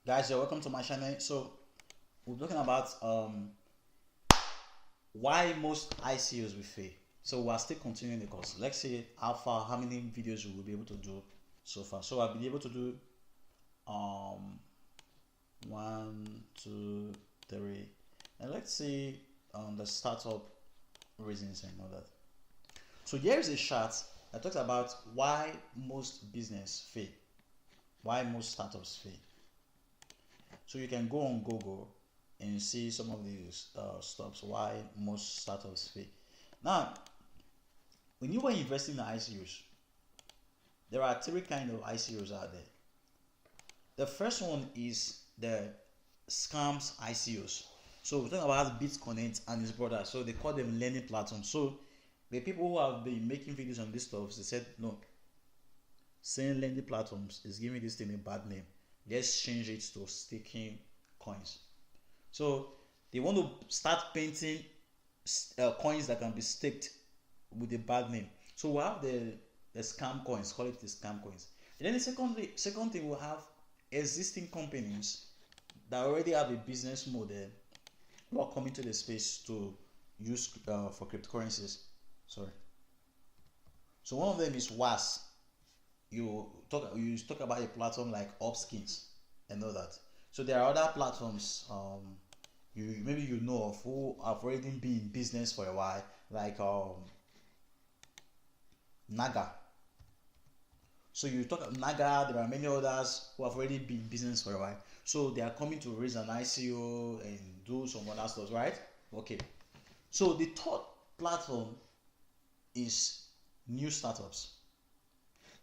Guys, you're welcome to my channel. So we're talking about why most ICOs will fail. So we are still continuing the course. Let's see how many videos we will be able to do so far. So I've been able to do um 1, 2, 3, and let's see the startup reasons and all that. So here is a chart that talks about why most business fail, why most startups fail. So you can go on Google and see some of these stops why most startups fail. Now, when you were investing in ICOs, there are three kind of ICOs out there. The first one is the scams ICOs. So we're talking about BitConnect and his brother. So they call them learning platforms. So the people who have been making videos on this stuff, they said no, saying lending platforms is giving this thing a bad name. Let's change it to staking coins. So they want to start painting coins that can be staked with a bad name. So we have the scam coins, call it the scam coins. And then the second thing, we'll have existing companies that already have a business model who are coming to the space to use for cryptocurrencies. Sorry. So one of them is WAS. You talk about a platform like Upskins and all that. So there are other platforms you know of who have already been in business for a while, like Naga. So you talk about Naga, there are many others who have already been in business for a while. So they are coming to raise an ICO and do some other stuff, right? Okay. So the third platform is new startups.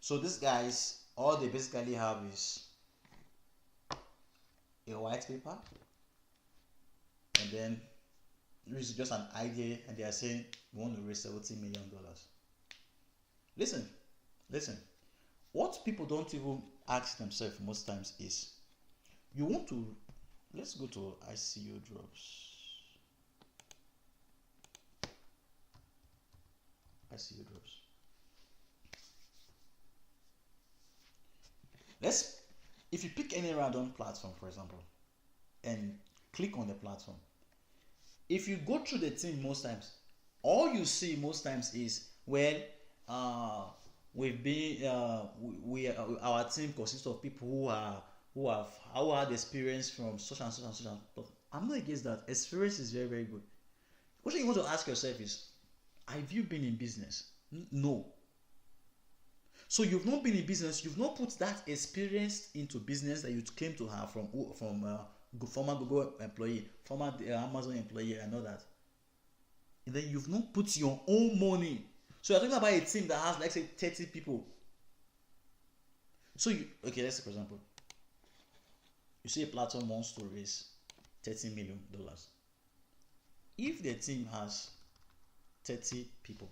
So these guys, all they basically have is a white paper, and then there is just an idea, and they are saying we want to raise $70 million. Listen, listen. What people don't even ask themselves most times is, you want to, let's go to ICO drops. ICO drops. Let's, if you pick any random platform, for example, and click on the platform, if you go through the thing most times, all you see most times is, well, we've been our team consists of people who had experience from such and such and such and such. I'm not against that. Experience is very, very good. What you want to ask yourself is, have you been in business? No. So you've not been in business, you've not put that experience into business that you claim to have from former Google employee, former Amazon employee, and all that. And then you've not put your own money. So you're talking about a team that has, like, say, 30 people. So okay, let's say, for example, you see a platform wants to raise $30 million. If the team has 30 people,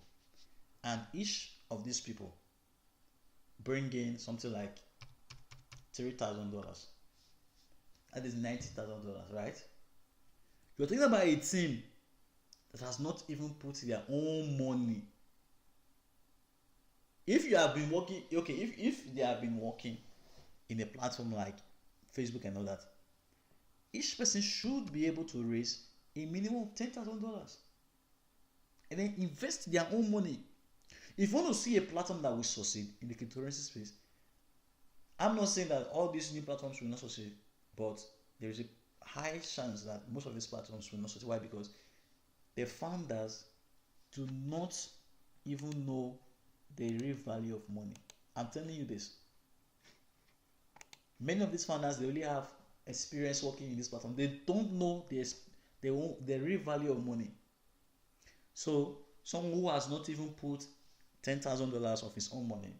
and each of these people bring in something like $3,000, that is $90,000, right? You're talking about a team that has not even put their own money. If you have been working, okay, if they have been working in a platform like Facebook and all that, each person should be able to raise a minimum of $10,000 and then invest their own money. If you want to see a platform that will succeed in the cryptocurrency space, I'm not saying that all these new platforms will not succeed, but there is a high chance that most of these platforms will not succeed. Why? Because the founders do not even know the real value of money. I'm telling you this. Many of these founders, they only have experience working in this platform. They don't know the real value of money. So someone who has not even put $10,000 of his own money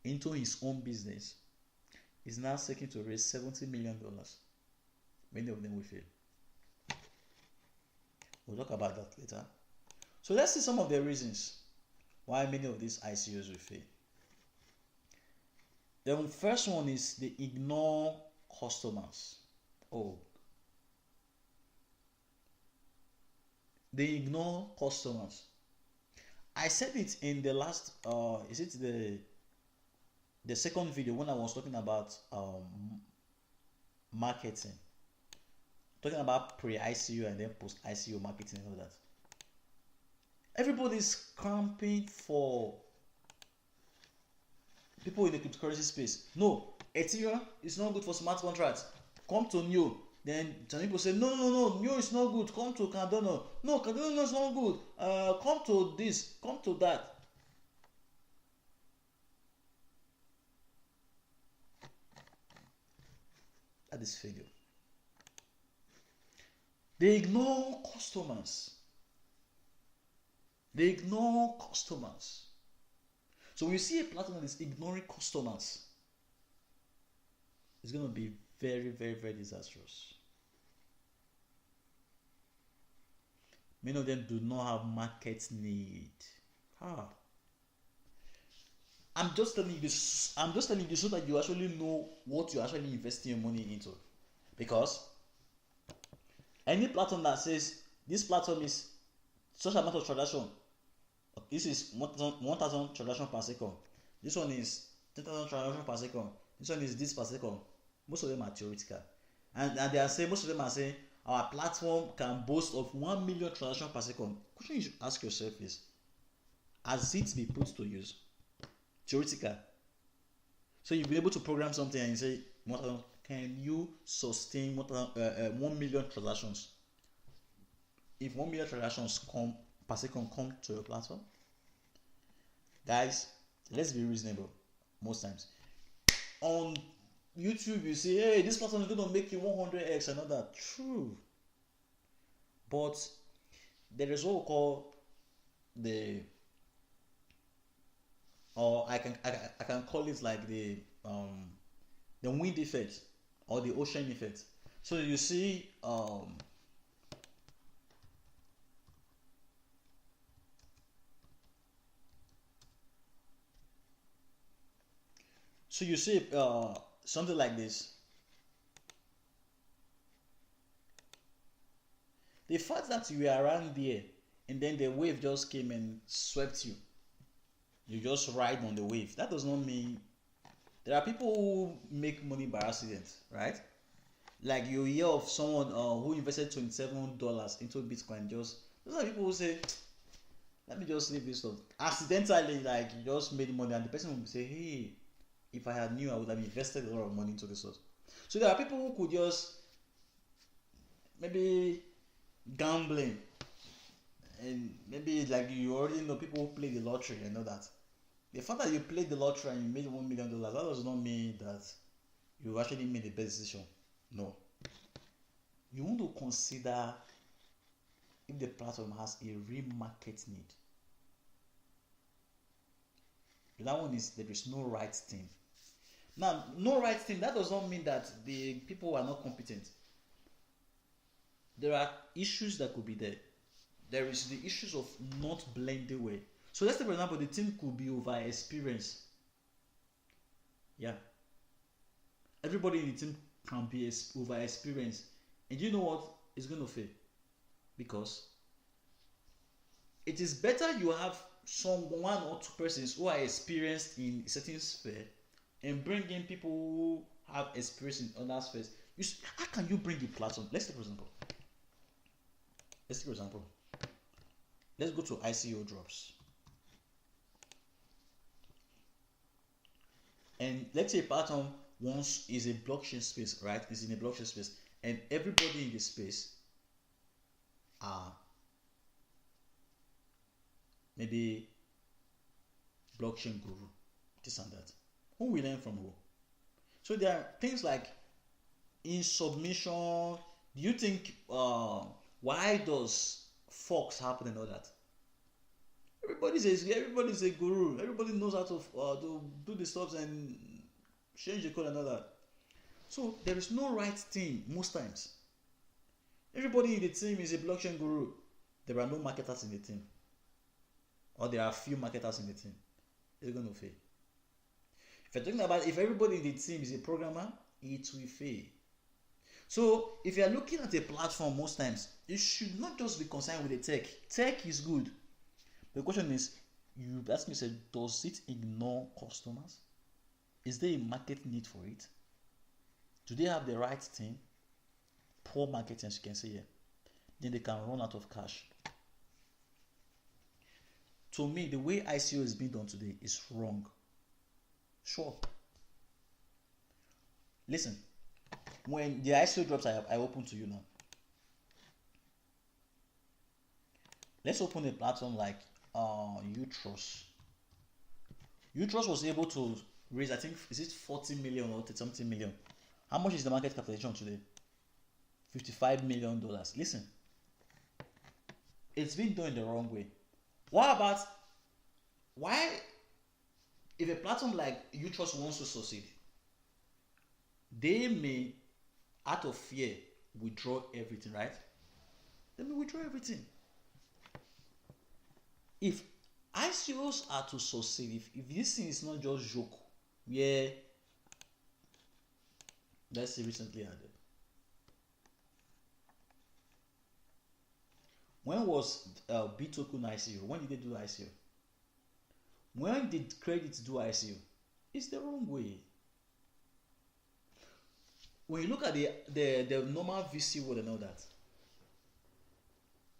into his own business is now seeking to raise $70 million. Many of them will fail. We'll talk about that later. So let's see some of the reasons why many of these ICOs will fail. The first one is they ignore customers. Oh, they ignore customers. I said it in the last is it the second video when I was talking about marketing. Talking about pre-ICO and then post-ICO marketing and all that. Everybody's cramping for people in the cryptocurrency space. No, Ethereum is not good for smart contracts. Come to Neo. Then some people say, no, Neo is not good. Come to Cardano. No, Cardano is not good. Come to this, come to that. That is failure. They ignore customers. They ignore customers. So when you see a platform that is ignoring customers, it's going to be very, very, very disastrous. Many of them do not have market need. I'm just telling you this. I'm just telling you so that you actually know what you're actually investing your money into. Because any platform that says this platform is such amount of transaction, this is 1,000 transaction per second. This one is 10,000 transaction per second. This one is this per second. Most of them are theoretical, and they are saying most of them are saying our platform can boast of 1 million transactions per second. The question you should ask yourself is, has it been put to use? Theoretical. So you'll be able to program something and you say, can you sustain 1 million transactions? If 1 million transactions per second come to your platform, guys, let's be reasonable. Most times on YouTube you say, hey, this platform is going to make you 100x and all that. True, but there is what we call the, or I can call it like the wind effect or the ocean effect. So you see something like this. The fact that you were around there and then the wave just came and swept you, you just ride on the wave. That does not mean, there are people who make money by accident, right? Like you hear of someone who invested $27 into Bitcoin. Those are people who say, let me just leave this stuff. Accidentally, like you just made money, and the person will say, hey, if I had knew, I would have invested a lot of money into this stuff. So there are people who could just maybe gambling, and maybe like you already know people who play the lottery and know that. The fact that you played the lottery and you made $1 million, that does not mean that you actually made the best decision. No. You want to consider if the platform has a real market need. That one is, there is no right thing. Now, no right thing, that does not mean that the people are not competent. There are issues that could be there. There is the issues of not blending well. So let's say, for example, the team could be over experienced. Yeah. Everybody in the team can be over experienced. And you know what? It's going to fail. Because it is better you have one or two persons who are experienced in a certain sphere and bring in people who have experience in other spheres. How can you bring a platform? Let's take for example. Let's go to ICO drops. And let's say a platform once is a blockchain space, right? Is in a blockchain space, and everybody in the space are maybe blockchain guru, this and that. Who will learn from who? So there are things like in submission. Do you think why does forks happen and all that? Everybody's a guru. Everybody knows how to do the stuff and change the code and all that. So there is no right thing most times. Everybody in the team is a blockchain guru. There are no marketers in the team, or there are few marketers in the team. It's going to fail. If you're talking about if everybody in the team is a programmer, it will fail. So if you are looking at a platform, most times you should not just be concerned with the tech. Tech is good. The question is, you ask me, say, does it ignore customers? Is there a market need for it? Do they have the right team? Poor marketing, as you can see here. Then they can run out of cash. To me, the way ICO is being done today is wrong. Sure. Listen, when the ICO drops, I open to you now. Let's open a platform like Utrust. Utrust was able to raise, I think, is it 40 million or 30 something million? How much is the market capitalization today? $55 million. Listen, it's been done the wrong way. Why if a platform like Utrust wants to succeed, they may, out of fear, withdraw everything, right? They may withdraw everything. If ICOs are to succeed, if this thing is not just joke, where, let's see, recently added. When was B-token ICO? When did they do ICO? When did credit do ICO? It's the wrong way. When you look at the normal VC world and all that,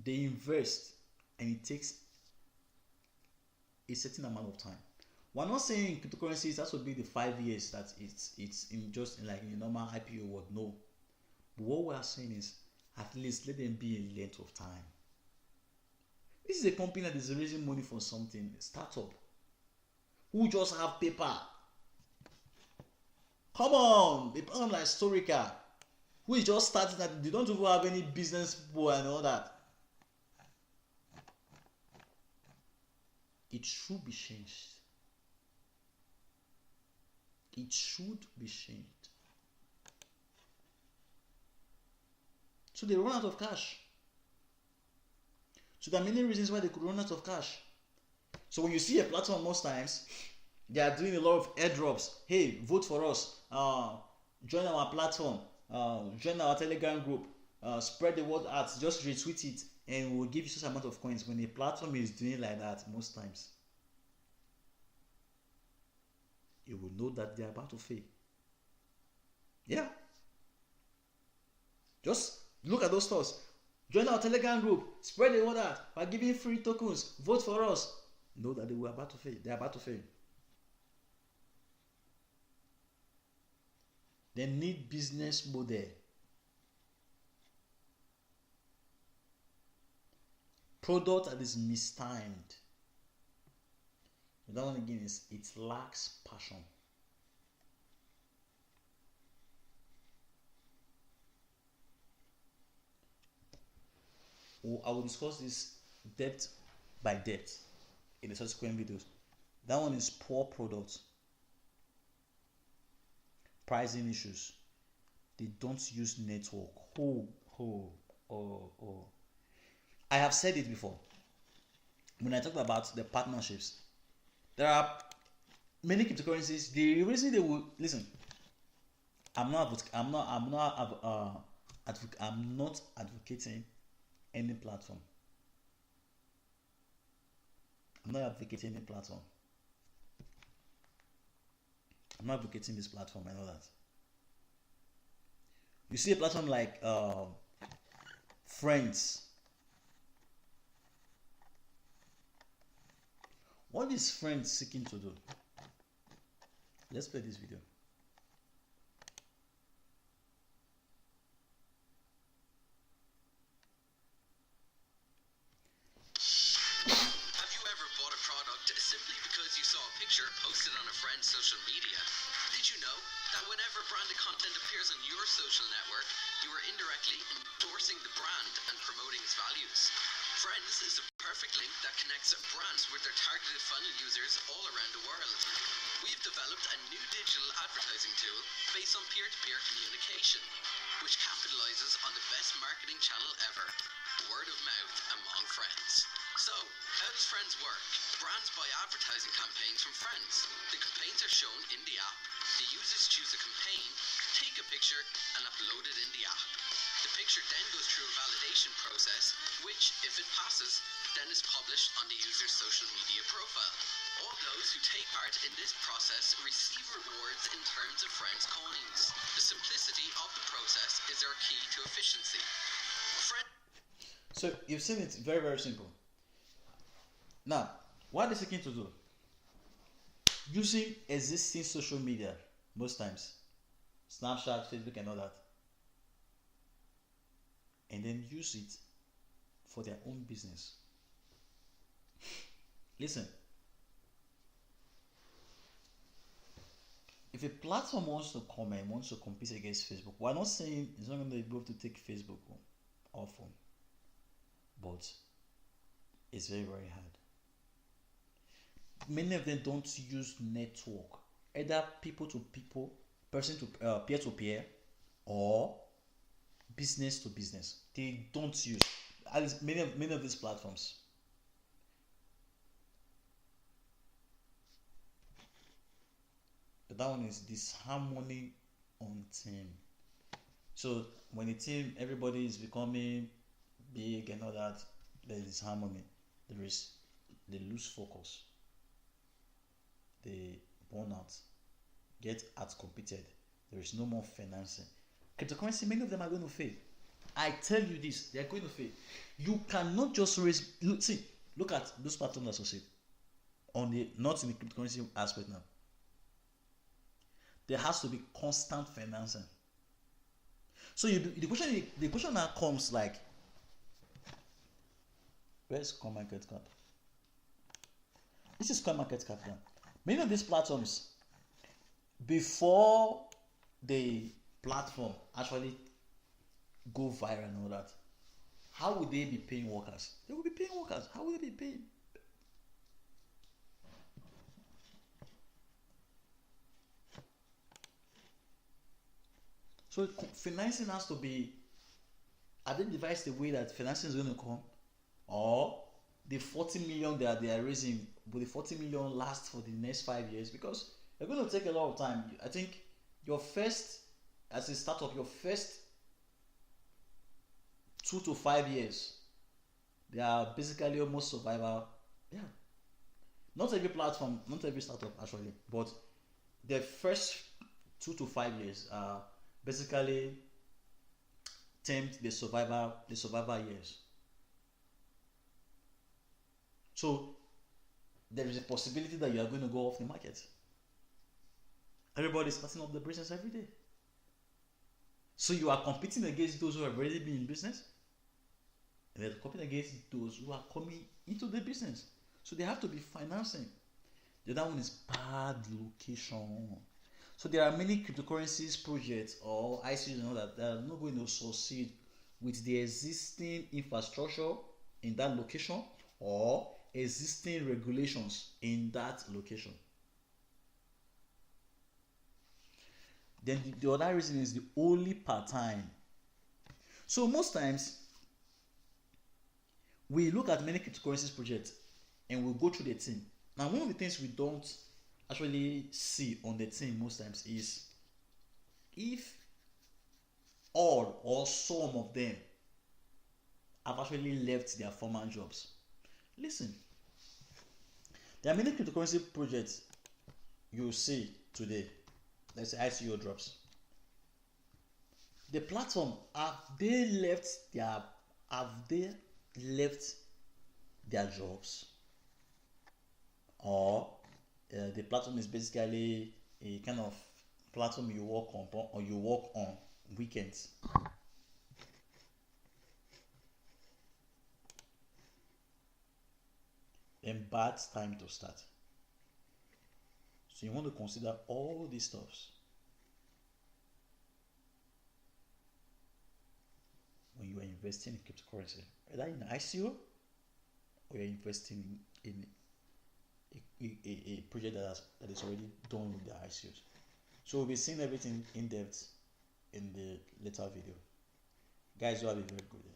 they invest and it takes a certain amount of time. We're not saying cryptocurrencies has to be the 5 years that it's in just like in a normal IPO world. No. But what we are saying is at least let them be a length of time. This is a company that is raising money for something, a startup, who just have paper. Come on, a platform like Storica, who is just starting that they don't even have any business people and all that. It should be changed. It should be changed. So they run out of cash. So there are many reasons why they could run out of cash. So when you see a platform, most times they are doing a lot of airdrops. Hey, vote for us. Join our platform. Join our Telegram group. Spread the word out. Just retweet it, and we'll give you such amount of coins. When a platform is doing like that, most times you will know that they are about to fail. Yeah. Just look at those stores. Join our Telegram group. Spread the word out by giving free tokens. Vote for us. Know that they were about to fail. They are about to fail. They need business model. Product that is mistimed. That one again is it lacks passion. I will discuss this depth by depth in the subsequent videos. That one is poor product. Pricing issues. They don't use network. I have said it before. When I talk about the partnerships, there are many cryptocurrencies. The reason they will listen. I'm not advocating any platform. I'm not advocating any platform. I'm not advocating this platform and all that. You see a platform like Friends. What is Friends seeking to do? Let's play this video. Have you ever bought a product simply because you saw a picture posted on a friend's social media? Did you know that whenever branded content appears on your social network, you are indirectly endorsing the brand and promoting its values? Friends is the perfect link that connects brands with their targeted funnel users all around the world. We've developed a new digital advertising tool based on peer-to-peer communication, which capitalizes on the best marketing channel ever, word of mouth among friends. So, how does Friends work? Brands buy advertising campaigns from friends. The campaigns are shown in the app. The users choose a campaign, take a picture, and upload it in the app. The picture then goes through a validation process, which, if it passes, then is published on the user's social media profile. All those who take part in this process receive rewards in terms of friends coins. The simplicity of the process is our key to efficiency. So you've seen it, very, very simple. Now, what is seeking to do? Using existing social media, most times, Snapchat, Facebook, and all that, and then use it for their own business. Listen, if a platform wants to come and wants to compete against Facebook, we're not saying it's not going to be able to take Facebook off, but it's very, very hard. Many of them don't use network, either people to people, person to peer to peer, or business to business. They don't use, at least many of these platforms. But that one is disharmony on team. So when a team, everybody is becoming big and all that, there is disharmony. They lose focus. They burn out, get out-competed. There is no more financing. Cryptocurrency, many of them are going to fail. I tell you this, they are going to fail. You cannot just raise. Look at those platforms associated on the not in the cryptocurrency aspect now. There has to be constant financing. So the question now comes like, where's CoinMarketCap? This is CoinMarketCap now. Many of these platforms, before the platform actually go viral and all that, how would they be paying workers? They will be paying workers. How will they be paying? So financing has to be identified the way that financing is going to come, or the 40 million that they are raising, will the 40 million last for the next 5 years? Because they're going to take a lot of time. I think your first, as a startup, your first 2 to 5 years, they are basically almost survival. Yeah. Not every platform, not every startup actually, but the first 2 to 5 years are basically termed the survival years. So there is a possibility that you are going to go off the market. Everybody is starting up the business every day. So you are competing against those who have already been in business, and they're competing against those who are coming into the business. So they have to be financing. The other one is bad location. So there are many cryptocurrencies projects or ICOs and all that are not going to succeed with the existing infrastructure in that location or existing regulations in that location. Then the other reason is the only part-time. So most times we look at many cryptocurrencies projects and we go through the team. Now one of the things we don't actually see on the team most times is if all or some of them have actually left their former jobs. Listen, there are many cryptocurrency projects you see today. Let's say ICO drops. The platform, have they left their jobs, or the platform is basically a kind of platform you work on weekends? Then bad time to start. So you want to consider all these stuffs when you are investing in cryptocurrency, either in ICO or you're investing in a project that is already done with the ICOs. So we'll be seeing everything in depth in the later video. Guys, you have a very good day.